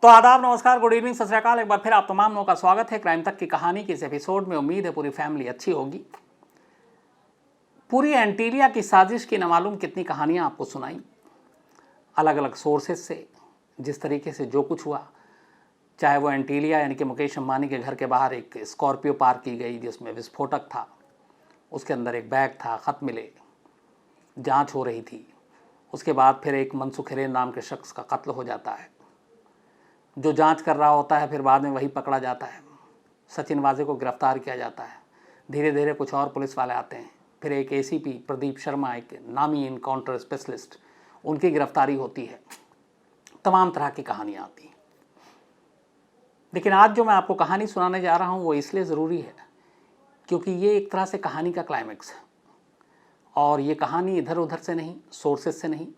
तो आदाब, नमस्कार, गुड इवनिंग, सत श्री अकाल। एक बार फिर आप तमाम लोगों का स्वागत है क्राइम तक की कहानी के इस एपिसोड में। उम्मीद है पूरी फैमिली अच्छी होगी। पूरी एंटीलिया की साजिश की न मालूम कितनी कहानियां आपको सुनाई अलग अलग सोर्सेज से। जिस तरीके से जो कुछ हुआ, चाहे वो एंटीलिया यानी कि मुकेश अंबानी के घर के बाहर एक स्कॉर्पियो पार्क की गई जिसमें विस्फोटक था, उसके अंदर एक बैग था, ख़त मिले, जांच हो रही थी। उसके बाद फिर एक मनसुख हिरेन नाम के शख्स का कत्ल हो जाता है, जो जांच कर रहा होता है, फिर बाद में वही पकड़ा जाता है। सचिन वाजे को गिरफ्तार किया जाता है। धीरे धीरे कुछ और पुलिस वाले आते हैं, फिर एक एसीपी प्रदीप शर्मा, एक नामी इनकाउंटर स्पेशलिस्ट, उनकी गिरफ्तारी होती है। तमाम तरह की कहानियाँ आती हैं। लेकिन आज जो मैं आपको कहानी सुनाने जा रहा हूँ वो इसलिए ज़रूरी है क्योंकि ये एक तरह से कहानी का क्लाइमैक्स है। और ये कहानी इधर उधर से नहीं, सोर्सेज से नहीं,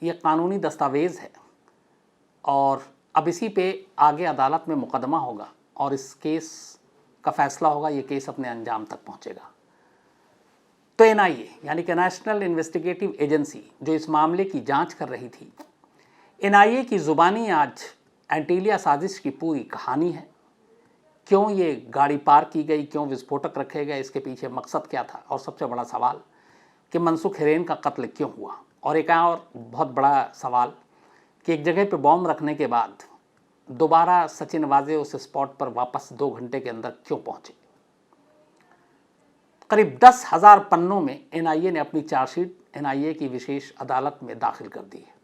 ये कानूनी दस्तावेज़ है। और अब इसी पे आगे अदालत में मुकदमा होगा और इस केस का फैसला होगा। ये केस अपने अंजाम तक पहुंचेगा। तो एनआईए यानी कि नेशनल इन्वेस्टिगेटिव एजेंसी जो इस मामले की जांच कर रही थी, एनआईए की ज़ुबानी आज एंटीलिया साजिश की पूरी कहानी है। क्यों ये गाड़ी पार्क की गई, क्यों विस्फोटक रखे गए, इसके पीछे मकसद क्या था, और सबसे बड़ा सवाल कि मनसुख हिरेन का कत्ल क्यों हुआ। और एक और बहुत बड़ा सवाल कि एक जगह पे बॉम्ब रखने के बाद दोबारा सचिन वाजे उस स्पॉट पर वापस 2 घंटे के अंदर क्यों पहुंचे। करीब 10,000 पन्नों में एनआईए ने अपनी चार्जशीट एनआईए की विशेष अदालत में दाखिल कर दी है।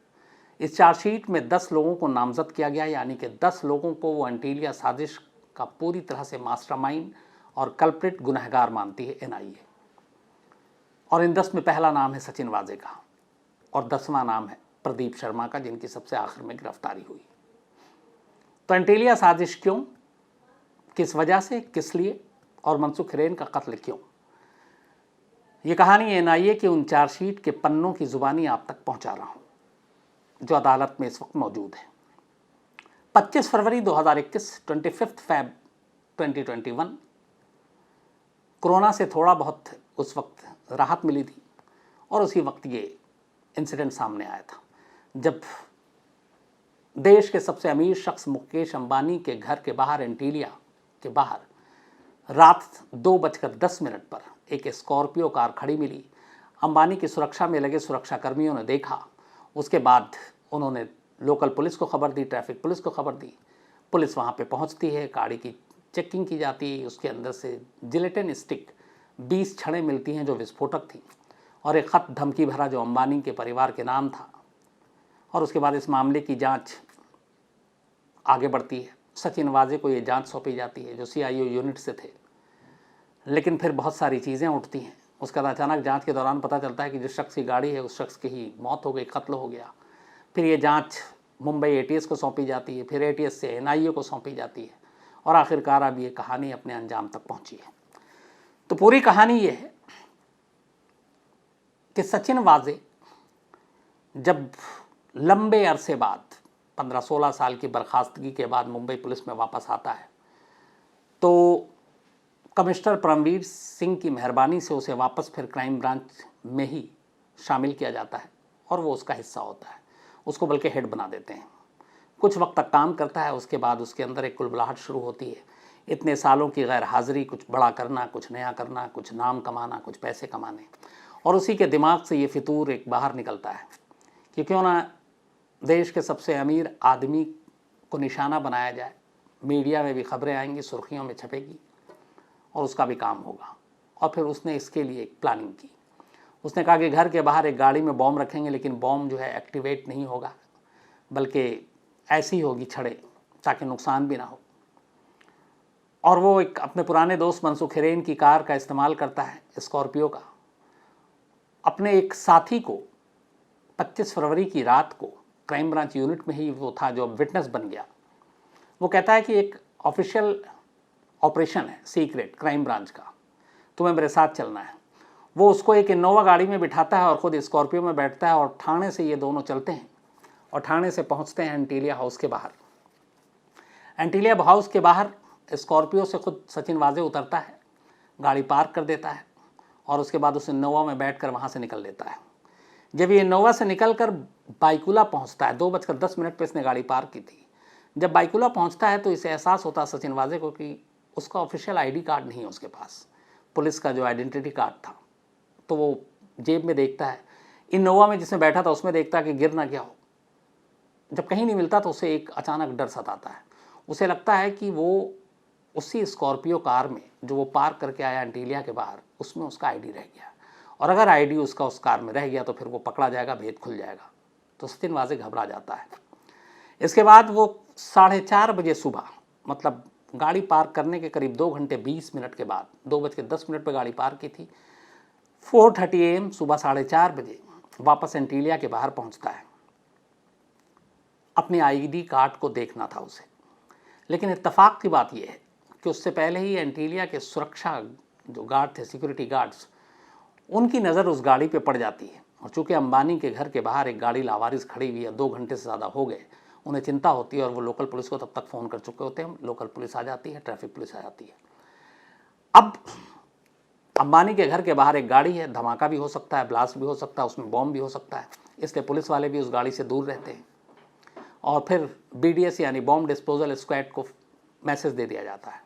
इस चार्जशीट में 10 लोगों को नामजद किया गया, यानी कि 10 लोगों को वो एंटीलिया साजिश का पूरी तरह से मास्टरमाइंड और कल्प्रिट गुनहगार मानती है एनआईए। और इन 10 में पहला नाम है सचिन वाजे का और 10वां नाम है प्रदीप शर्मा का, जिनकी सबसे आखिर में गिरफ्तारी हुई। तो एंटीलिया साजिश क्यों, किस वजह से, किस लिए, और मनसुख हिरेन का कत्ल क्यों, ये कहानी एनआईए के उन चार्जशीट के पन्नों की जुबानी आप तक पहुंचा रहा हूं जो अदालत में इस वक्त मौजूद है। 25 फरवरी 2021, 25 फैब 2021, कोरोना से थोड़ा बहुत उस वक्त राहत मिली थी और उसी वक्त ये इंसिडेंट सामने आया था जब देश के सबसे अमीर शख्स मुकेश अंबानी के घर के बाहर, एंटीलिया के बाहर, रात 2:10 पर एक स्कॉर्पियो कार खड़ी मिली। अंबानी की सुरक्षा में लगे सुरक्षाकर्मियों ने देखा। उसके बाद उन्होंने लोकल पुलिस को खबर दी, ट्रैफिक पुलिस को खबर दी। पुलिस वहाँ पे पहुँचती है, गाड़ी की चेकिंग की जाती है। उसके अंदर से जिलेटिन स्टिक 20 छड़ें मिलती हैं जो विस्फोटक थी, और एक ख़त धमकी भरा जो अंबानी के परिवार के नाम था। और उसके बाद इस मामले की जांच आगे बढ़ती है। सचिन वाजे को ये जांच सौंपी जाती है जो सीआईओ यूनिट से थे। लेकिन फिर बहुत सारी चीज़ें उठती हैं। उसके बाद अचानक जांच के दौरान पता चलता है कि जिस शख्स की गाड़ी है उस शख्स की ही मौत हो गई, कत्ल हो गया। फिर ये जांच मुंबई एटीएस को सौंपी जाती है, फिर एटीएस से एनआईए को सौंपी जाती है, और आखिरकार अब ये कहानी अपने अंजाम तक पहुँची है। तो पूरी कहानी ये है कि सचिन वाजे जब लंबे अरसे बाद 15-16 साल की बर्खास्तगी के बाद मुंबई पुलिस में वापस आता है, तो कमिश्नर परमवीर सिंह की मेहरबानी से उसे वापस फिर क्राइम ब्रांच में ही शामिल किया जाता है और वो उसका हिस्सा होता है। उसको बल्कि हेड बना देते हैं। कुछ वक्त तक काम करता है। उसके बाद उसके अंदर एक कुलबुलाहट शुरू होती है। इतने सालों की गैर हाजिरी, कुछ बड़ा करना, कुछ नया करना, कुछ नाम कमाना, कुछ पैसे कमाने, और उसी के दिमाग से ये फितूर एक बाहर निकलता है कि क्यों ना देश के सबसे अमीर आदमी को निशाना बनाया जाए। मीडिया में भी खबरें आएंगी, सुर्खियों में छपेगी, और उसका भी काम होगा। और फिर उसने इसके लिए एक प्लानिंग की। उसने कहा कि घर के बाहर एक गाड़ी में बॉम्ब रखेंगे, लेकिन बॉम्ब जो है एक्टिवेट नहीं होगा, बल्कि ऐसी होगी छड़ें ताकि नुकसान भी ना हो। और वो एक अपने पुराने दोस्त मनसुख हिरेन की कार का इस्तेमाल करता है, स्कॉर्पियो का। अपने एक साथी को 25 फरवरी की रात को क्राइम ब्रांच यूनिट में ही वो था जो विटनेस बन गया। वो कहता है कि एक ऑफिशियल ऑपरेशन है, सीक्रेट क्राइम ब्रांच का, तुम्हें मेरे साथ चलना है। वो उसको एक इनोवा गाड़ी में बिठाता है और ख़ुद स्कॉर्पियो में बैठता है, और थाने से ये दोनों चलते हैं और थाने से पहुंचते हैं एंटीलिया हाउस के बाहर। एंटीलिया हाउस के बाहर स्कॉर्पियो से खुद सचिन वाजे उतरता है, गाड़ी पार्क कर देता है, और उसके बाद उस इनोवा में बैठकर वहाँ से निकल लेता है। जब ये इनोवा से निकलकर बाइकुला पहुँचता है, 2:10 पर इसने गाड़ी पार्क की थी। जब बाइकुला पहुंचता है तो इसे एहसास होता है सचिन वाजे को कि उसका ऑफिशियल आईडी कार्ड नहीं है उसके पास, पुलिस का जो आइडेंटिटी कार्ड था। तो वो जेब में देखता है, इनोवा में जिसमें बैठा था उसमें देखता है कि गिर ना गया हो। जब कहीं नहीं मिलता तो उसे एक अचानक डर सताता है। उसे लगता है कि वो उसी स्कॉर्पियो कार में जो वो पार्क करके आया एंटीलिया के बाहर, उसमें उसका आईडी रह गया, और अगर आईडी उसका उस कार में रह गया तो फिर वो पकड़ा जाएगा, भेद खुल जाएगा। तो सचिन वाजे घबरा जाता है। इसके बाद वो 4:30 बजे सुबह, मतलब गाड़ी पार्क करने के करीब 2 घंटे 20 मिनट के बाद, 2:10 पर गाड़ी पार्क की थी, 4:30 AM सुबह 4:30 बजे वापस एंटीलिया के बाहर पहुंचता है। अपने आईडी कार्ड को देखना था उसे, लेकिन इत्तेफाक की बात यह है कि उससे पहले ही एंटीलिया के सुरक्षा जो गार्ड थे, सिक्योरिटी गार्ड्स, उनकी नज़र उस गाड़ी पे पड़ जाती है। और चूंकि अंबानी के घर के बाहर एक गाड़ी लावारिस खड़ी हुई है, 2 घंटे से ज़्यादा हो गए, उन्हें चिंता होती है और वो लोकल पुलिस को तब तक फ़ोन कर चुके होते हैं। लोकल पुलिस आ जाती है, ट्रैफिक पुलिस आ जाती है। अब अंबानी के घर के बाहर एक गाड़ी है, धमाका भी हो सकता है, ब्लास्ट भी हो सकता है, उसमें बॉम्ब भी हो सकता है, इसलिए पुलिस वाले भी उस गाड़ी से दूर रहते हैं। और फिर BDS यानी बॉम्ब डिस्पोजल स्क्वाड को मैसेज दे दिया जाता है।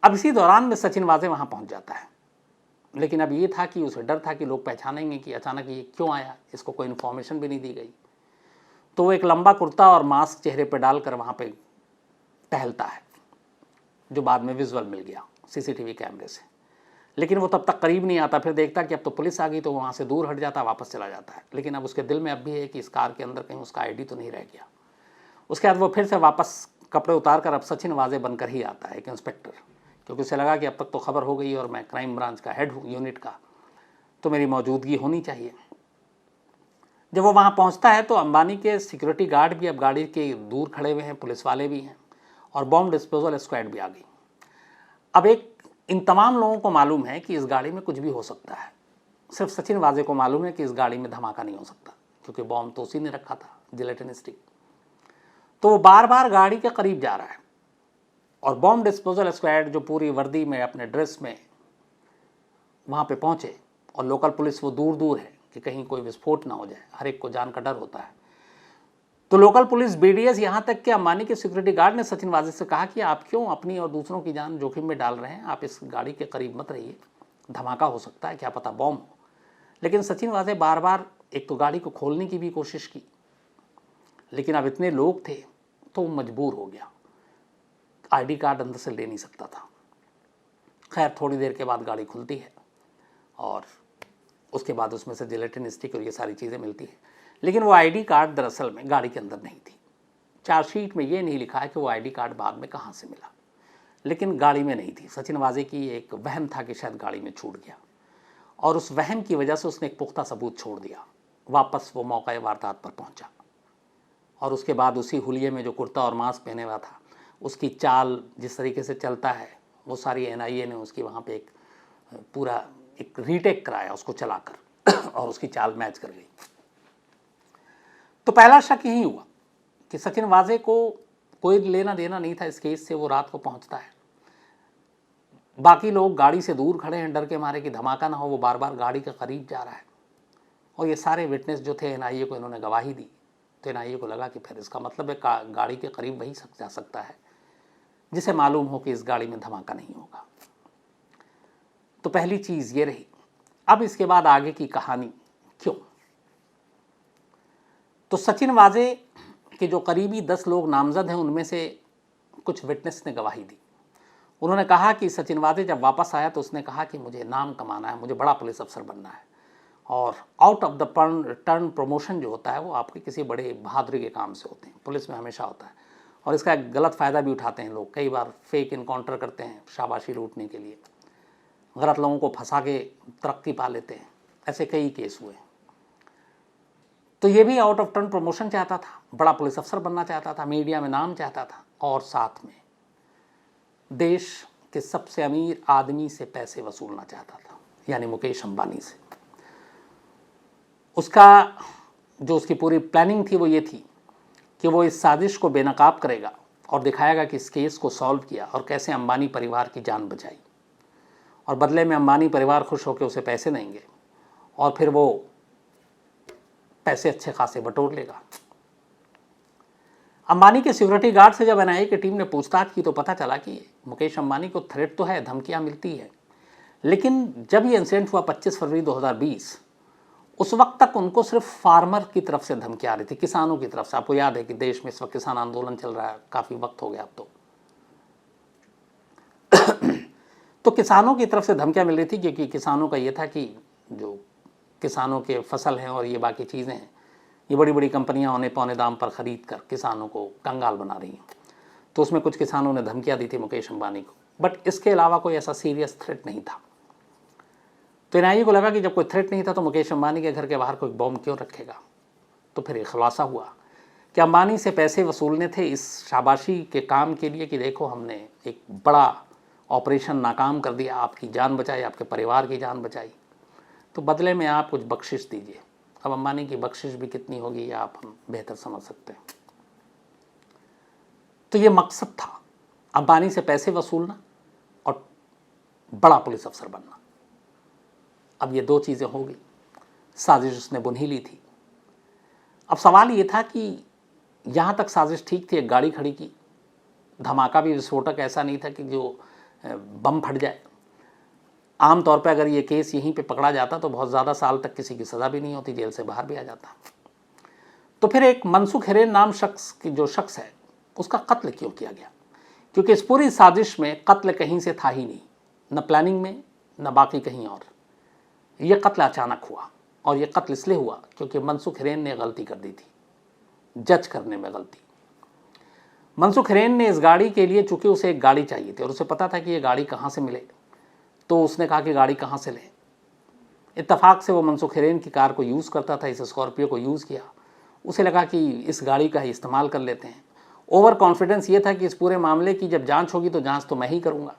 अब इसी दौरान में सचिन वाजे वहाँ पहुँच जाता है, लेकिन अब ये था कि उसे डर था कि लोग पहचानेंगे कि अचानक ये क्यों आया, इसको कोई इन्फॉर्मेशन भी नहीं दी गई। तो वो एक लंबा कुर्ता और मास्क चेहरे पर डालकर वहाँ पे टहलता है, जो बाद में विजुअल मिल गया CCTV कैमरे से। लेकिन वो तब तक करीब नहीं आता, फिर देखता कि अब तो पुलिस आ गई, तो वहाँ से दूर हट जाता, वापस चला जाता है। लेकिन अब उसके दिल में अब भी है कि इस कार के अंदर कहीं उसका आईडी तो नहीं रह गया। उसके बाद वो फिर से वापस कपड़े उतार कर अब सचिन वाजे बनकर ही आता है, एक इंस्पेक्टर, क्योंकि उसे लगा कि अब तक तो खबर हो गई और मैं क्राइम ब्रांच का हेड हूँ यूनिट का, तो मेरी मौजूदगी होनी चाहिए। जब वो वहाँ पहुँचता है तो अंबानी के सिक्योरिटी गार्ड भी अब गाड़ी के दूर खड़े हुए हैं, पुलिस वाले भी हैं, और बॉम्ब डिस्पोजल स्क्वाड भी आ गई। अब इन तमाम लोगों को मालूम है कि इस गाड़ी में कुछ भी हो सकता है। सिर्फ सचिन वाजे को मालूम है कि इस गाड़ी में धमाका नहीं हो सकता, क्योंकि बॉम्ब तो उसी ने रखा था, जिलेटिन स्टिक। तो वो बार बार गाड़ी के करीब जा रहा है, और बॉम्ब डिस्पोजल स्क्वाड जो पूरी वर्दी में, अपने ड्रेस में वहाँ पे पहुँचे, और लोकल पुलिस वो दूर दूर है कि कहीं कोई विस्फोट ना हो जाए, हर एक को जान का डर होता है। तो लोकल पुलिस, BDS, यहाँ तक कि अंबानी के सिक्योरिटी गार्ड ने सचिन वाजे से कहा कि आप क्यों अपनी और दूसरों की जान जोखिम में डाल रहे हैं, आप इस गाड़ी के करीब मत रहिए, धमाका हो सकता है, क्या पता बॉम्ब हो। लेकिन सचिन वाजे बार बार एक तो गाड़ी को खोलने की भी कोशिश की, लेकिन अब इतने लोग थे तो वो मजबूर हो गया, आईडी कार्ड अंदर से ले नहीं सकता था। खैर थोड़ी देर के बाद गाड़ी खुलती है और उसके बाद उसमें से जिलेटिन स्टिक और ये सारी चीज़ें मिलती है, लेकिन वो आईडी कार्ड दरअसल में गाड़ी के अंदर नहीं थी। चार्जशीट में ये नहीं लिखा है कि वो आईडी कार्ड बाद में कहाँ से मिला, लेकिन गाड़ी में नहीं थी। सचिन वाजे की एक वहम था कि शायद गाड़ी में छूट गया, और उस वहम की वजह से उसने एक पुख्ता सबूत छोड़ दिया। वापस वो मौका वारदात पर पहुंचा, और उसके बाद उसी हुलिये में जो कुर्ता और मास्क पहने हुआ था, उसकी चाल जिस तरीके से चलता है, वो सारी NIA ने उसकी वहाँ पे एक पूरा एक रीटेक कराया उसको चलाकर और उसकी चाल मैच कर गई। तो पहला शक यही हुआ कि सचिन वाजे को कोई लेना देना नहीं था इस केस से, वो रात को पहुंचता है। बाकी लोग गाड़ी से दूर खड़े हैं डर के मारे कि धमाका ना हो, वो बार बार गाड़ी के करीब जा रहा है, और ये सारे विटनेस जो थे NIA को इन्होंने गवाही दी। तो NIA को लगा कि फिर इसका मतलब है गाड़ी के करीब वही जा सकता है जिसे मालूम हो कि इस गाड़ी में धमाका नहीं होगा। तो पहली चीज़ ये रही। अब इसके बाद आगे की कहानी क्यों। तो सचिन वाजे के जो करीबी 10 लोग नामजद हैं, उनमें से कुछ विटनेस ने गवाही दी। उन्होंने कहा कि सचिन वाजे जब वापस आया तो उसने कहा कि मुझे नाम कमाना है, मुझे बड़ा पुलिस अफसर बनना है, और out of the turn promotion जो होता है वो आपके किसी बड़े बहादुरी के काम से होते हैं, पुलिस में हमेशा होता है। और इसका एक गलत फ़ायदा भी उठाते हैं लोग, कई बार फेक इनकाउंटर करते हैं शाबाशी लूटने के लिए, गलत लोगों को फंसा के तरक्की पा लेते हैं, ऐसे कई केस हुए। तो ये भी आउट ऑफ टर्न प्रमोशन चाहता था, बड़ा पुलिस अफसर बनना चाहता था, मीडिया में नाम चाहता था, और साथ में देश के सबसे अमीर आदमी से पैसे वसूलना चाहता था, यानी मुकेश अंबानी से। उसकी पूरी प्लानिंग थी वो ये थी कि वो इस साजिश को बेनकाब करेगा और दिखाएगा कि इस केस को सॉल्व किया और कैसे अंबानी परिवार की जान बचाई, और बदले में अंबानी परिवार खुश होकर उसे पैसे देंगे, और फिर वो पैसे अच्छे खासे बटोर लेगा। अंबानी के सिक्योरिटी गार्ड से जब एनआईए की टीम ने पूछताछ की तो पता चला कि मुकेश अंबानी को थ्रेट तो है, धमकियां मिलती है, लेकिन जब ये इंसिडेंट हुआ 25 फरवरी 2020, उस वक्त तक उनको सिर्फ फार्मर की तरफ से धमकी आ रही थी, किसानों की तरफ से। आपको याद है कि देश में इस वक्त किसान आंदोलन चल रहा है, काफ़ी वक्त हो गया अब तो किसानों की तरफ से धमकियां मिल रही थी, क्योंकि किसानों का ये था कि जो किसानों के फसल हैं और ये बाकी चीज़ें हैं, ये बड़ी बड़ी कंपनियां औने पौने दाम पर ख़रीद कर किसानों को कंगाल बना रही हैं। तो उसमें कुछ किसानों ने धमकियां दी थी मुकेश अंबानी को, बट इसके अलावा कोई ऐसा सीरियस थ्रेट नहीं था। तो एनआईए को लगा कि जब कोई थ्रेट नहीं था तो मुकेश अंबानी के घर के बाहर कोई बॉम्ब क्यों रखेगा। तो फिर एक खुलासा हुआ कि अंबानी से पैसे वसूलने थे इस शाबाशी के काम के लिए कि देखो हमने एक बड़ा ऑपरेशन नाकाम कर दिया, आपकी जान बचाई, आपके परिवार की जान बचाई, तो बदले में आप कुछ बख्शिश दीजिए। अब अंबानी की बख्शिश भी कितनी होगी ये आप हम बेहतर समझ सकते हैं। तो ये मकसद था, अंबानी से पैसे वसूलना और बड़ा पुलिस अफसर बनना। अब ये दो चीज़ें हो गई, साजिश उसने बुन ही ली थी। अब सवाल ये था कि यहाँ तक साजिश ठीक थी, एक गाड़ी खड़ी की, धमाका भी विस्फोटक ऐसा नहीं था कि जो बम फट जाए। आमतौर पे अगर ये केस यहीं पे पकड़ा जाता तो बहुत ज़्यादा साल तक किसी की सज़ा भी नहीं होती, जेल से बाहर भी आ जाता। तो फिर एक मनसुख हिरेन नाम जो शख्स है, उसका कत्ल क्यों किया गया? क्योंकि इस पूरी साजिश में कत्ल कहीं से था ही नहीं, न प्लानिंग में न बाकी कहीं और। यह कत्ल अचानक हुआ, और यह कत्ल इसलिए हुआ क्योंकि मनसुख हिरेन ने गलती कर दी थी, जज करने में गलती। मनसुख हिरेन ने इस गाड़ी के लिए, चूंकि उसे एक गाड़ी चाहिए थी और उसे पता था कि ये गाड़ी कहाँ से मिले, तो उसने कहा कि गाड़ी कहाँ से लें। इत्तेफाक से वो मनसुख हिरेन की कार को यूज़ करता था, इस स्कॉर्पियो को यूज़ किया। उसे लगा कि इस गाड़ी का ही इस्तेमाल कर लेते हैं। ओवर कॉन्फिडेंस ये था कि इस पूरे मामले की जब जांच होगी तो जांच तो मैं ही करूँगा,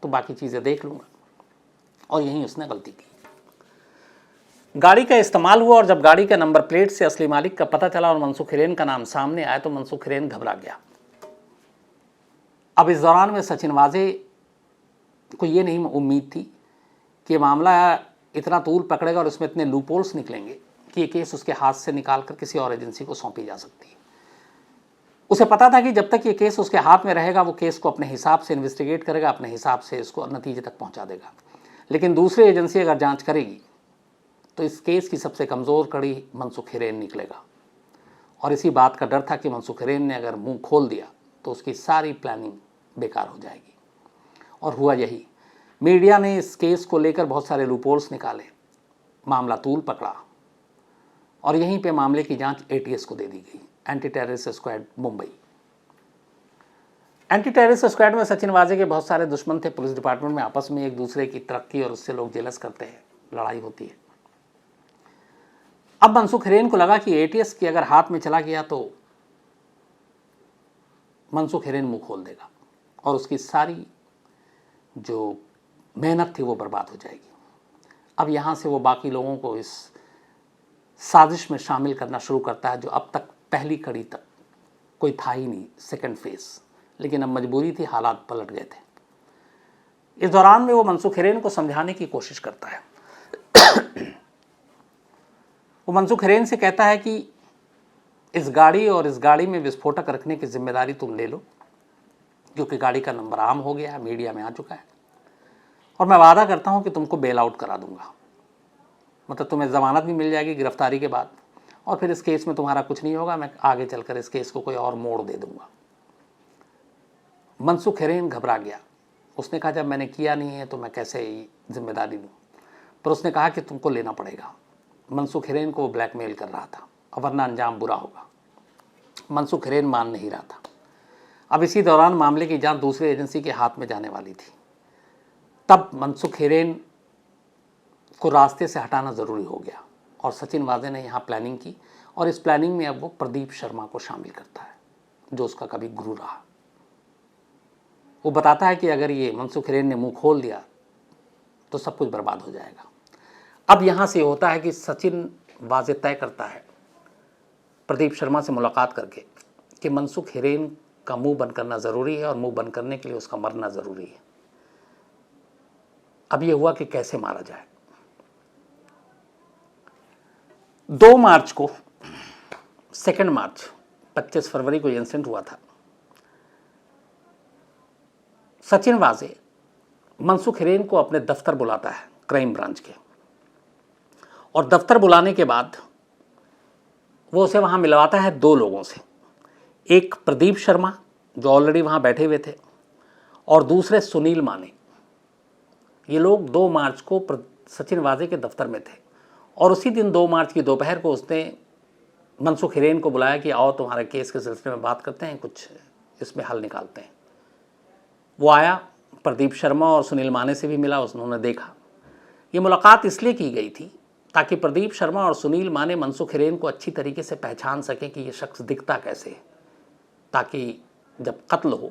तो बाकी चीज़ें देख लूँगा, और यहीं उसने गलती की। गाड़ी का इस्तेमाल हुआ, और जब गाड़ी के नंबर प्लेट से असली मालिक का पता चला और मनसुख हिरेन का नाम सामने आया तो मनसुख हिरेन घबरा गया। अब इस दौरान में सचिन वाजे को ये नहीं उम्मीद थी कि ये मामला इतना तूल पकड़ेगा और इसमें इतने लूपहोल्स निकलेंगे कि ये केस उसके हाथ से निकाल कर किसी और एजेंसी को सौंपी जा सकती है। उसे पता था कि जब तक ये केस उसके हाथ में रहेगा वो केस को अपने हिसाब से इन्वेस्टिगेट करेगा, अपने हिसाब से इसको नतीजे तक पहुंचा देगा। लेकिन दूसरी एजेंसी अगर जांच करेगी तो इस केस की सबसे कमज़ोर कड़ी मनसुख हिरेन निकलेगा, और इसी बात का डर था कि मनसुख हिरेन ने अगर मुंह खोल दिया तो उसकी सारी प्लानिंग बेकार हो जाएगी। और हुआ यही। मीडिया ने इस केस को लेकर बहुत सारे लूपहोल्स निकाले, मामला तूल पकड़ा, और यहीं पे मामले की जांच एटीएस को दे दी गई, anti terrorist squad Mumbai. Anti terrorist squad में सचिन वाजे के बहुत सारे दुश्मन थे। पुलिस डिपार्टमेंट में आपस में एक दूसरे की तरक्की और उससे लोग जेलस करते हैं, लड़ाई होती है। अब मनसुख हिरेन को लगा कि एटीएस की अगर हाथ में चला गया तो मनसुख हिरेन मुंह खोल देगा और उसकी सारी जो मेहनत थी वो बर्बाद हो जाएगी। अब यहाँ से वो बाकी लोगों को इस साजिश में शामिल करना शुरू करता है, जो अब तक पहली कड़ी तक कोई था ही नहीं, सेकंड फेज। लेकिन अब मजबूरी थी, हालात पलट गए थे। इस दौरान में वो मनसुख हिरेन को समझाने की कोशिश करता है। वो मनसुख हिरेन से कहता है कि इस गाड़ी और इस गाड़ी में विस्फोटक रखने की जिम्मेदारी तुम ले लो, क्योंकि गाड़ी का नंबर आम हो गया है, मीडिया में आ चुका है, और मैं वादा करता हूं कि तुमको बेल आउट करा दूंगा। मतलब तुम्हें ज़मानत भी मिल जाएगी गिरफ्तारी के बाद, और फिर इस केस में तुम्हारा कुछ नहीं होगा, मैं आगे चलकर इस केस को कोई और मोड़ दे दूंगा। मनसुख हिरेन घबरा गया। उसने कहा जब मैंने किया नहीं है तो मैं कैसे जिम्मेदारी लूँ, पर उसने कहा कि तुमको लेना पड़ेगा। मनसुख हिरेन को वो ब्लैकमेल कर रहा था, वरना अंजाम बुरा होगा। मनसुख हिरेन मान नहीं रहा था। अब इसी दौरान मामले की जांच दूसरी एजेंसी के हाथ में जाने वाली थी। तब मनसुख हिरेन को रास्ते से हटाना ज़रूरी हो गया, और सचिन वाजे ने यहाँ प्लानिंग की, और इस प्लानिंग में अब वो प्रदीप शर्मा को शामिल करता है, जो उसका कभी गुरु रहा। वो बताता है कि अगर ये मनसुख हिरेन ने मुंह खोल दिया तो सब कुछ बर्बाद हो जाएगा। अब यहाँ से होता है कि सचिन वाजे तय करता है प्रदीप शर्मा से मुलाकात करके कि मनसुख हिरेन का मुंह बंद करना ज़रूरी है, और मुंह बंद करने के लिए उसका मरना ज़रूरी है। अब ये हुआ कि कैसे मारा जाए। 2 मार्च को, 2 मार्च 25 फरवरी को ये इंसिडेंट हुआ था। सचिन वाजे मनसुख हिरेन को अपने दफ्तर बुलाता है क्राइम ब्रांच के, और दफ्तर बुलाने के बाद वो उसे वहाँ मिलवाता है 2 लोगों से, एक प्रदीप शर्मा जो ऑलरेडी वहाँ बैठे हुए थे और दूसरे सुनील माने। ये लोग 2 मार्च को सचिन वाजे के दफ्तर में थे और उसी दिन 2 मार्च की दोपहर को उसने मनसुख हिरेन को बुलाया कि आओ तुम्हारे केस के सिलसिले में बात करते हैं, कुछ इसमें हल निकालते हैं। वो आया, प्रदीप शर्मा और सुनील माने से भी मिला, उन्होंने देखा। ये मुलाकात इसलिए की गई थी ताकि प्रदीप शर्मा और सुनील माने मनसुख हिरेन को अच्छी तरीके से पहचान सकें कि ये शख्स दिखता कैसे है, ताकि जब कत्ल हो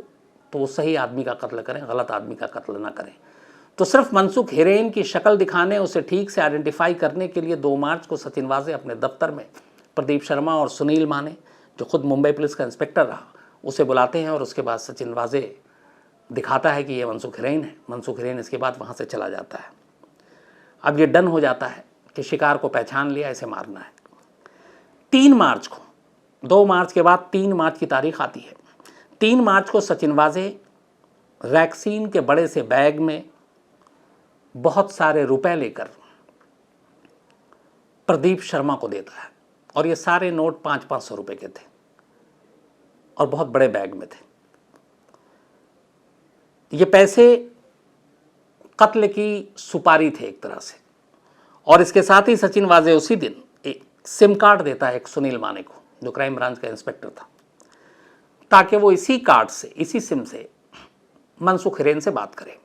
तो वो सही आदमी का कत्ल करें, गलत आदमी का कत्ल ना करें। तो सिर्फ मनसुख हिरेन की शक्ल दिखाने, उसे ठीक से आइडेंटिफाई करने के लिए 2 मार्च को सचिन वाजे अपने दफ्तर में प्रदीप शर्मा और सुनील माने, जो खुद मुंबई पुलिस का इंस्पेक्टर रहा, उसे बुलाते हैं और उसके बाद सचिन वाजे दिखाता है कि ये मनसुख हिरेन है। मनसुख हिरेन इसके बाद वहाँ से चला जाता है। अब ये डन हो जाता है कि शिकार को पहचान लिया, इसे मारना है। 3 मार्च को, 2 मार्च के बाद 3 मार्च की तारीख आती है। 3 मार्च को सचिन वाजे वैक्सीन के बड़े से बैग में बहुत सारे रुपए लेकर प्रदीप शर्मा को देता है, और ये सारे नोट 500-500 रुपए के थे और बहुत बड़े बैग में थे। ये पैसे कत्ल की सुपारी थे एक तरह से, और इसके साथ ही सचिन वाजे उसी दिन एक सिम कार्ड देता है एक सुनील माने को, जो क्राइम ब्रांच का इंस्पेक्टर था, ताकि वो इसी कार्ड से, इसी सिम से मनसुख हिरेन से बात करे।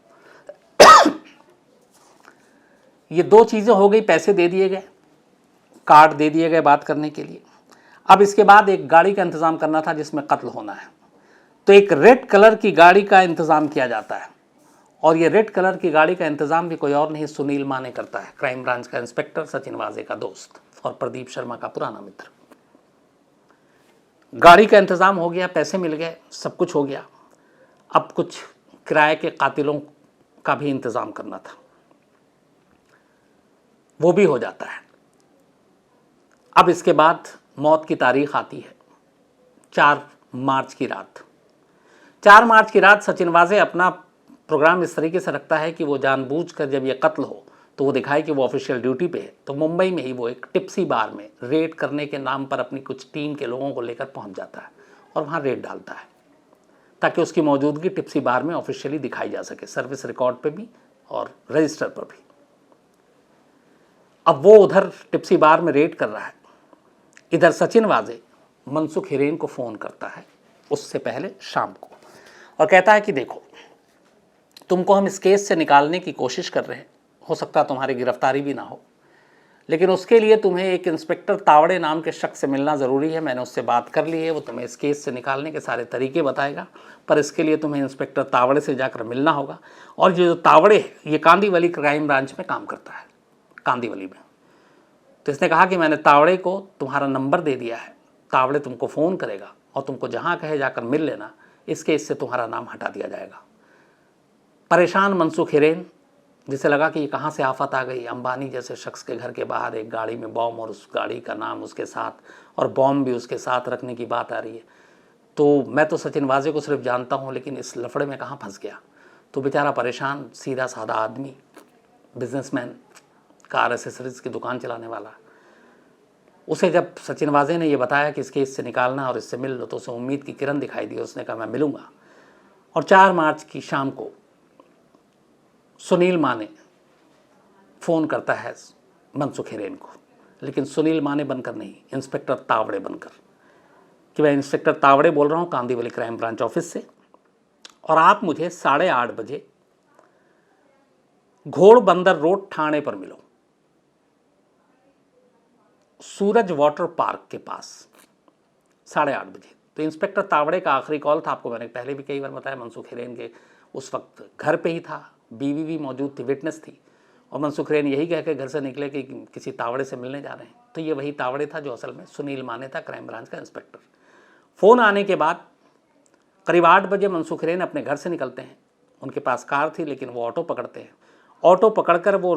ये 2 चीज़ें हो गई, पैसे दे दिए गए, कार्ड दे दिए गए बात करने के लिए। अब इसके बाद एक गाड़ी का इंतज़ाम करना था जिसमें कत्ल होना है, तो एक रेड कलर की गाड़ी का इंतज़ाम किया जाता है, और ये रेड कलर की गाड़ी का इंतज़ाम भी कोई और नहीं सुनील माने करता है, क्राइम ब्रांच का इंस्पेक्टर, सचिन वाजे का दोस्त और प्रदीप शर्मा का पुराना मित्र। गाड़ी का इंतज़ाम हो गया, पैसे मिल गए, सब कुछ हो गया। अब कुछ किराए के कातिलों का भी इंतज़ाम करना था, वो भी हो जाता है। अब इसके बाद मौत की तारीख आती है 4 मार्च की रात। 4 मार्च की रात सचिन वाजे अपना प्रोग्राम इस तरीके से रखता है कि वो जानबूझकर जब ये कत्ल हो तो वो दिखाए कि वो ऑफिशियल ड्यूटी पे है। तो मुंबई में ही वो एक टिप्सी बार में रेड करने के नाम पर अपनी कुछ टीम के लोगों को लेकर पहुंच जाता है और वहाँ रेड डालता है, ताकि उसकी मौजूदगी टिप्सी बार में ऑफिशियली दिखाई जा सके, सर्विस रिकॉर्ड पे भी और रजिस्टर पर भी। अब वो उधर टिप्सी बार में रेड कर रहा है, इधर सचिन वाजे मनसुख हिरेन को फ़ोन करता है उससे पहले शाम को, और कहता है कि देखो, तुमको हम इस केस से निकालने की कोशिश कर रहे हैं, हो सकता है तुम्हारी गिरफ्तारी भी ना हो, लेकिन उसके लिए तुम्हें एक इंस्पेक्टर तावड़े नाम के शख्स से मिलना ज़रूरी है। मैंने उससे बात कर ली है, वो तुम्हें इस केस से निकालने के सारे तरीके बताएगा, पर इसके लिए तुम्हें इंस्पेक्टर तावड़े से जाकर मिलना होगा। और ये जो तावड़े है ये कांदीवली क्राइम ब्रांच में काम करता है, कांदीवली में। तो इसने कहा कि मैंने तावड़े को तुम्हारा नंबर दे दिया है, तावड़े तुमको फ़ोन करेगा और तुमको जहाँ कहे जाकर मिल लेना, इस केस से तुम्हारा नाम हटा दिया जाएगा। परेशान मनसुख हिरेन, जिसे लगा कि ये कहाँ से आफत आ गई, अंबानी जैसे शख्स के घर के बाहर एक गाड़ी में बॉम्ब और उस गाड़ी का नाम उसके साथ और बॉम्ब भी उसके साथ रखने की बात आ रही है, तो मैं तो सचिन वाजे को सिर्फ जानता हूँ, लेकिन इस लफड़े में कहाँ फंस गया। तो बेचारा परेशान, सीधा साधा आदमी, बिजनेसमैन, कार एसेसरीज की दुकान चलाने वाला, उसे जब सचिन वाजे ने ये बताया कि इसके इससे निकालना और इससे मिल लो, तो उसे उम्मीद की किरण दिखाई दी। उसने कहा मैं मिलूँगा। और 4 मार्च की शाम को सुनील माने फ़ोन करता है मनसुख हिरेन को, लेकिन सुनील माने बनकर नहीं, इंस्पेक्टर तावड़े बनकर, कि मैं इंस्पेक्टर तावड़े बोल रहा हूँ कांदीवली क्राइम ब्रांच ऑफिस से, और आप मुझे 8:30 बजे घोड़बंदर रोड थाने पर मिलो, सूरज वाटर पार्क के पास, 8:30 बजे। तो इंस्पेक्टर तावड़े का आखिरी कॉल था, आपको मैंने पहले भी कई बार बताया, मनसुख हिरेन के उस वक्त घर पे ही था, बीवी भी मौजूद थी, विटनेस थी, और मनसुख हिरेन यही कह के घर से निकले कि किसी तावड़े से मिलने जा रहे हैं। तो ये वही तावड़े था जो असल में सुनील माने था, क्राइम ब्रांच का इंस्पेक्टर। फ़ोन आने के बाद करीब 8 बजे मनसुख हिरेन अपने घर से निकलते हैं। उनके पास कार थी, लेकिन वो ऑटो पकड़ते हैं। ऑटो पकड़कर वो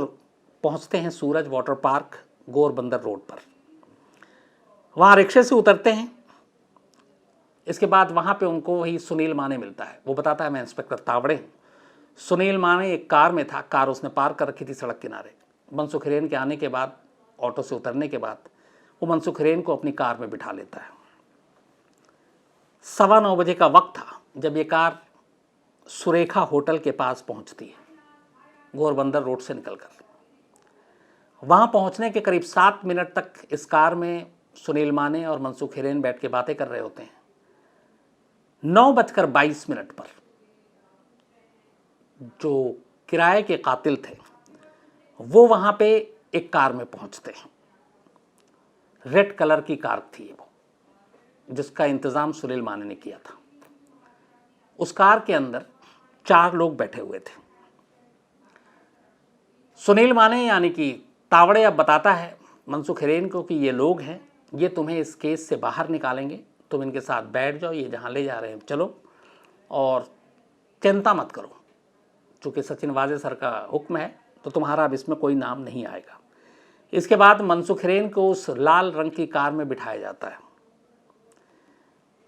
पहुँचते हैं सूरज वाटर पार्क, घोड़बंदर रोड पर। वहाँ रिक्शे से उतरते हैं इसके बाद वहाँ पे उनको वही सुनील माने मिलता है। वो बताता है मैं इंस्पेक्टर तावड़े हूँ। सुनील माने एक कार में था, कार उसने पार्क कर रखी थी सड़क किनारे। मनसुख हिरेन के आने के बाद, ऑटो से उतरने के बाद, वो मनसुख हिरेन को अपनी कार में बिठा लेता है। 9:15 बजे का वक्त था जब ये कार सुरेखा होटल के पास पहुंचती है, घोरबंदर रोड से निकलकर। वहां पहुंचने के करीब 7 मिनट तक इस कार में सुनील माने और मनसुख हिरेन बैठ के बातें कर रहे होते हैं। 9:22 पर जो किराए के कातिल थे वो वहां पे एक कार में पहुंचते हैं। रेड कलर की कार थी वो, जिसका इंतजाम सुनील माने ने किया था। उस कार के अंदर 4 लोग बैठे हुए थे। सुनील माने यानी कि तावड़े अब बताता है मनसुख हिरेन को कि ये लोग हैं, ये तुम्हें इस केस से बाहर निकालेंगे, तुम इनके साथ बैठ जाओ, ये जहाँ ले जा रहे हैं चलो, और चिंता मत करो, चूँकि सचिन वाजे सर का हुक्म है तो तुम्हारा अब इसमें कोई नाम नहीं आएगा। इसके बाद मनसुख हिरेन को उस लाल रंग की कार में बिठाया जाता है।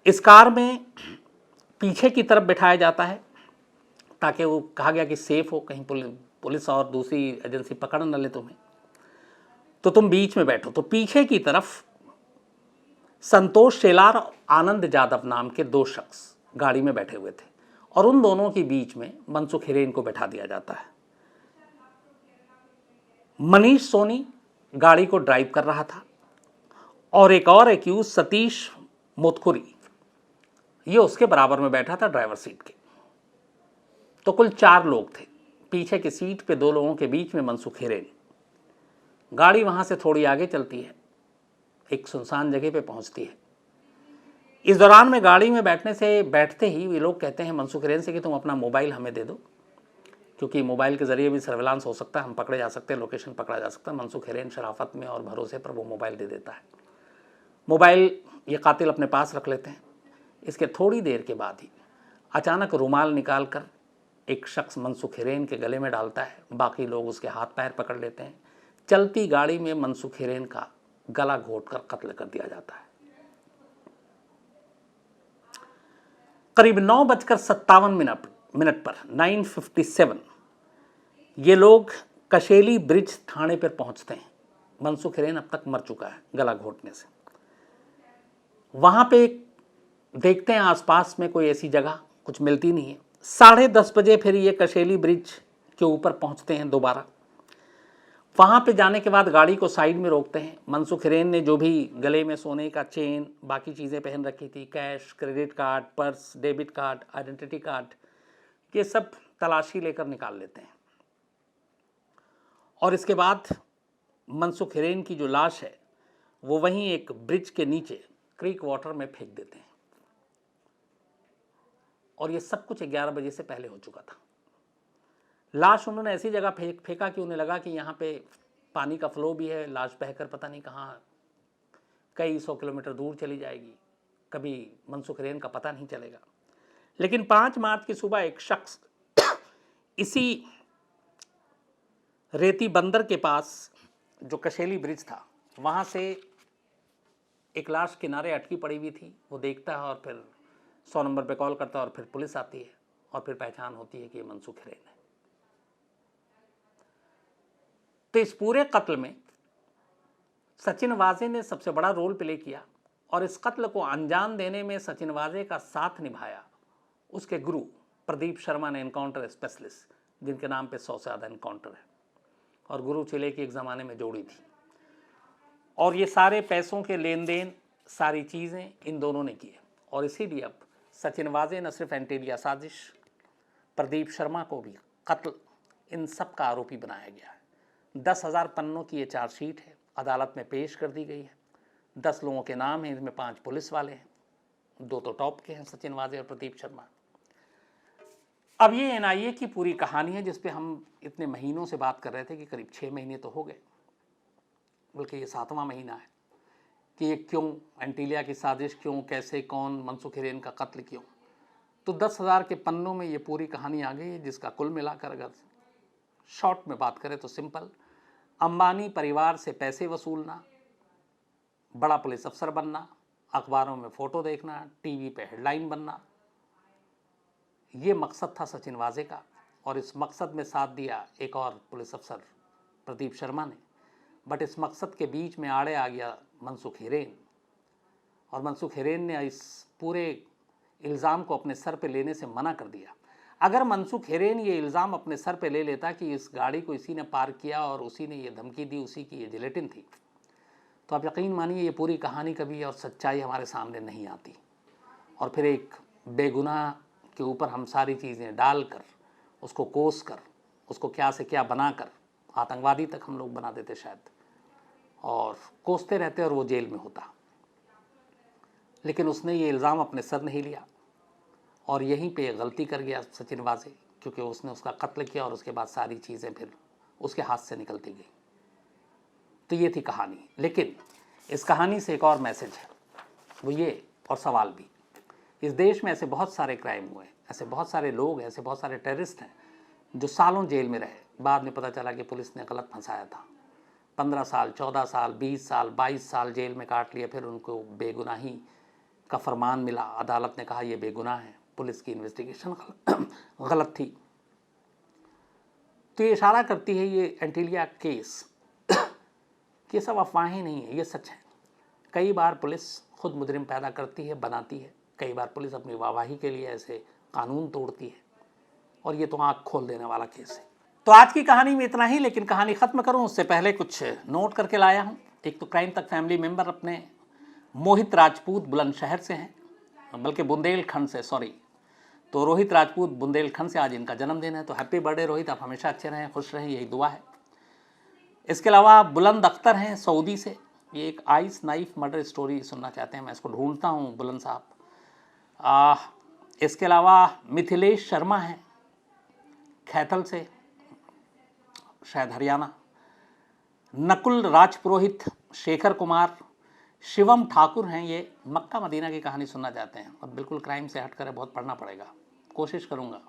इस कार में पीछे की तरफ बिठाया जाता है ताकि वो कहा गया कि सेफ हो, कहीं पुलिस और दूसरी एजेंसी पकड़ न ले तुम्हें, तो तुम बीच में बैठो। तो पीछे की तरफ संतोष शेलार और आनंद जादव नाम के 2 शख्स गाड़ी में बैठे हुए थे और उन दोनों के बीच में मनसुख हिरेन को बैठा दिया जाता है। मनीष सोनी गाड़ी को ड्राइव कर रहा था और एक और एक्यूज सतीश मोतकुरी ये उसके बराबर में बैठा था ड्राइवर सीट के। तो कुल 4 लोग थे। पीछे की सीट पे 2 लोगों के बीच में मनसुख हिरेन। गाड़ी वहां से थोड़ी आगे चलती है, एक सुनसान जगह पे पहुंचती है। इस दौरान में गाड़ी में बैठते ही ये लोग कहते हैं मनसुख हिरेन से कि तुम अपना मोबाइल हमें दे दो, क्योंकि मोबाइल के जरिए भी सर्विलांस हो सकता है, हम पकड़े जा सकते हैं, लोकेशन पकड़ा जा सकता है। मनसुख हिरेन शराफत में और भरोसे पर वो मोबाइल दे देता है। मोबाइल ये कातिल अपने पास रख लेते हैं। इसके थोड़ी देर के बाद ही अचानक रुमाल निकाल कर एक शख्स मनसुख हिरेन के गले में डालता है। बाकी लोग उसके हाथ पैर पकड़ लेते हैं। चलती गाड़ी में मनसुख हिरेन का गला घोंटकर कत्ल कर दिया जाता है। करीब 9:57 पर 9:57 ये लोग कशेली ब्रिज थाने पर पहुंचते हैं। मनसुख हिरेन अब तक मर चुका है गला घोंटने से। वहां पे देखते हैं आसपास में कोई ऐसी जगह कुछ मिलती नहीं है। 10:30 बजे फिर ये कशेली ब्रिज के ऊपर पहुंचते हैं दोबारा। वहां पे जाने के बाद गाड़ी को साइड में रोकते हैं। मनसुख हिरेन ने जो भी गले में सोने का चेन, बाकी चीज़ें पहन रखी थी, cash, credit card, purse, debit card, identity card, ये सब तलाशी लेकर निकाल लेते हैं। और इसके बाद मनसुख हिरेन की जो लाश है वो वहीं एक ब्रिज के नीचे क्रीक वाटर में फेंक देते हैं। और ये सब कुछ 11 बजे से पहले हो चुका था। लाश उन्होंने ऐसी जगह फेंका कि उन्हें लगा कि यहाँ पे पानी का फ्लो भी है, लाश बहकर पता नहीं कहाँ कई 100 किलोमीटर दूर चली जाएगी, कभी मनसुख हिरेन का पता नहीं चलेगा। लेकिन 5 मार्च की सुबह एक शख्स इसी रेती बंदर के पास जो कशेली ब्रिज था वहाँ से एक लाश किनारे अटकी पड़ी हुई थी, वो देखता है और फिर 100 नंबर पे कॉल करता है और फिर पुलिस आती है और फिर पहचान होती है कि ये मनसुख हिरेन है। तो इस पूरे कत्ल में सचिन वाजे ने सबसे बड़ा रोल प्ले किया और इस कत्ल को अंजाम देने में सचिन वाजे का साथ निभाया उसके गुरु प्रदीप शर्मा ने, एनकाउंटर स्पेशलिस्ट, जिनके नाम पे 100 से ज़्यादा एनकाउंटर है, और गुरु चिले की एक ज़माने में जोड़ी थी। और ये सारे पैसों के लेन देन, सारी चीज़ें इन दोनों ने की है। और इसीलिए अब सचिन वाजे न सिर्फ एंटीलिया साजिश, प्रदीप शर्मा को भी कत्ल, इन सब का आरोपी बनाया गया है। 10,000 पन्नों की ये चार्जशीट है, अदालत में पेश कर दी गई है। 10 लोगों के नाम हैं, इनमें 5 पुलिस वाले हैं, 2 तो टॉप के हैं, सचिन वाजे और प्रदीप शर्मा। अब ये एनआईए की पूरी कहानी है जिस पे हम इतने महीनों से बात कर रहे थे कि करीब 6 महीने तो हो गए, बल्कि ये 7वां महीना है कि ये क्यों, एंटीलिया की साजिश क्यों, कैसे, कौन, मनसुख हिरेन का कत्ल क्यों। तो 10,000 के पन्नों में ये पूरी कहानी आ गई है, जिसका कुल मिलाकर अगर शॉर्ट में बात करें तो सिंपल, अंबानी परिवार से पैसे वसूलना, बड़ा पुलिस अफसर बनना, अखबारों में फ़ोटो देखना, टीवी पे हेडलाइन बनना, ये मकसद था सचिन वाजे का। और इस मकसद में साथ दिया एक और पुलिस अफसर प्रदीप शर्मा ने। बट इस मकसद के बीच में आड़े आ गया मनसुख हिरेन, और मनसुख हिरेन ने इस पूरे इल्ज़ाम को अपने सर पे लेने से मना कर दिया। अगर मनसुख हिरेन ये इल्ज़ाम अपने सर पे ले लेता कि इस गाड़ी को इसी ने पार्क किया और उसी ने ये धमकी दी, उसी की ये जिलेटिन थी, तो आप यकीन मानिए ये पूरी कहानी कभी और सच्चाई हमारे सामने नहीं आती। और फिर एक बेगुनाह के ऊपर हम सारी चीज़ें डालकर, उसको कोस कर, उसको क्या से क्या बनाकर आतंकवादी तक हम लोग बना देते शायद, और कोसते रहते और वो जेल में होता। लेकिन उसने ये इल्ज़ाम अपने सर नहीं लिया, और यहीं पे गलती कर गया सचिन वाजे, क्योंकि उसने उसका कत्ल किया और उसके बाद सारी चीज़ें फिर उसके हाथ से निकलती गई। तो ये थी कहानी। लेकिन इस कहानी से एक और मैसेज है, वो ये, और सवाल भी। इस देश में ऐसे बहुत सारे क्राइम हुए, ऐसे बहुत सारे लोग, ऐसे बहुत सारे टेररिस्ट हैं जो सालों जेल में रहे। बाद में पता चला कि पुलिस ने गलत फंसाया था। 15 साल, 14 साल, 20 साल, 22 साल जेल में काट लिए, फिर उनको बेगुनाही का फरमान मिला, अदालत ने कहा ये बेगुनाह है, पुलिस की इन्वेस्टिगेशन गलत थी। तो ये इशारा करती है ये एंटीलिया केस कि सब अफवाहें नहीं है, ये सच है। कई बार पुलिस खुद मुजरिम पैदा करती है, बनाती है। कई बार पुलिस अपनी वाहवाही के लिए ऐसे कानून तोड़ती है, और ये तो आँख खोल देने वाला केस है। तो आज की कहानी में इतना ही, लेकिन कहानी ख़त्म करूं उससे पहले कुछ नोट करके लाया हूं। एक तो क्राइम तक फैमिली मेंबर अपने मोहित राजपूत बुलंदशहर से हैं, बल्कि बुंदेलखंड से, सॉरी। तो रोहित राजपूत बुंदेलखंड से आज इनका जन्मदिन है, तो हैप्पी बर्थडे रोहित, आप हमेशा अच्छे रहें, खुश रहें, यही दुआ है। इसके अलावा बुलंद अख्तर हैं सऊदी से, ये एक आइस नाइफ मर्डर स्टोरी सुनना चाहते हैं, मैं इसको ढूंढता हूँ बुलंद साहब। इसके अलावा मिथिलेश शर्मा हैं खैथल से, शायद हरियाणा। नकुल राजपुरोहित, शेखर कुमार, शिवम ठाकुर हैं, ये मक्का मदीना की कहानी सुनना चाहते हैं। अब बिल्कुल क्राइम से हटकर बहुत पढ़ना पड़ेगा, कोशिश करूँगा।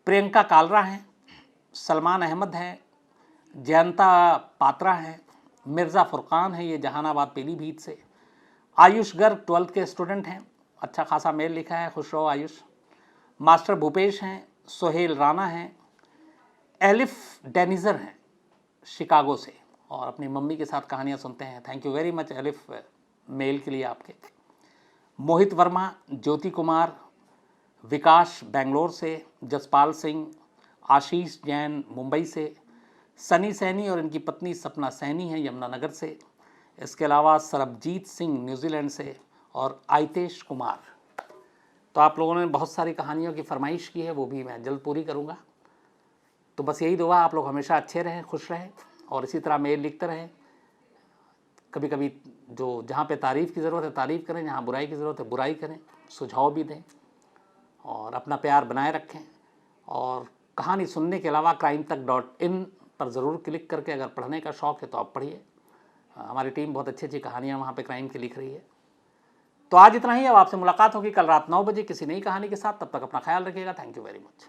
प्रियंका कालरा हैं, सलमान अहमद हैं, जयंता पात्रा हैं, मिर्ज़ा फुरकान है, ये जहानाबाद पीलीभीत से। आयुष गर्ग 12th के स्टूडेंट हैं, अच्छा खासा मेल लिखा है, खुश रहो आयुष। मास्टर भूपेश हैं, सोहेल राणा हैं, एलिफ डेनिजर हैं शिकागो से, और अपनी मम्मी के साथ कहानियाँ सुनते हैं। Thank you very much Elif, mail के लिए आपके। मोहित वर्मा, ज्योति कुमार, विकास बेंगलोर से, जसपाल सिंह, आशीष जैन मुंबई से, सनी सैनी और इनकी पत्नी सपना सैनी है यमुनानगर से। इसके अलावा सरबजीत सिंह न्यूजीलैंड से, और आयतेश कुमार। तो आप लोगों ने बहुत सारी कहानियों की फरमाइश की है, वो भी मैं जल्द पूरी करूँगा। तो बस यही दुआ, आप लोग हमेशा अच्छे रहें, खुश रहें, और इसी तरह मेल लिखते रहें। कभी कभी जो जहाँ पे तारीफ़ की ज़रूरत है तारीफ़ करें, जहाँ बुराई की ज़रूरत है बुराई करें, सुझाव भी दें, और अपना प्यार बनाए रखें। और कहानी सुनने के अलावा crimetech.in पर ज़रूर क्लिक करके, अगर पढ़ने का शौक़ है तो आप पढ़िए। हमारी टीम बहुत अच्छी अच्छी कहानियाँ वहाँ पे क्राइम की लिख रही है। तो आज इतना ही, अब आपसे मुलाकात होगी कल रात 9 बजे किसी नई कहानी के साथ। तब तक अपना ख्याल रखिएगा। Thank you very much.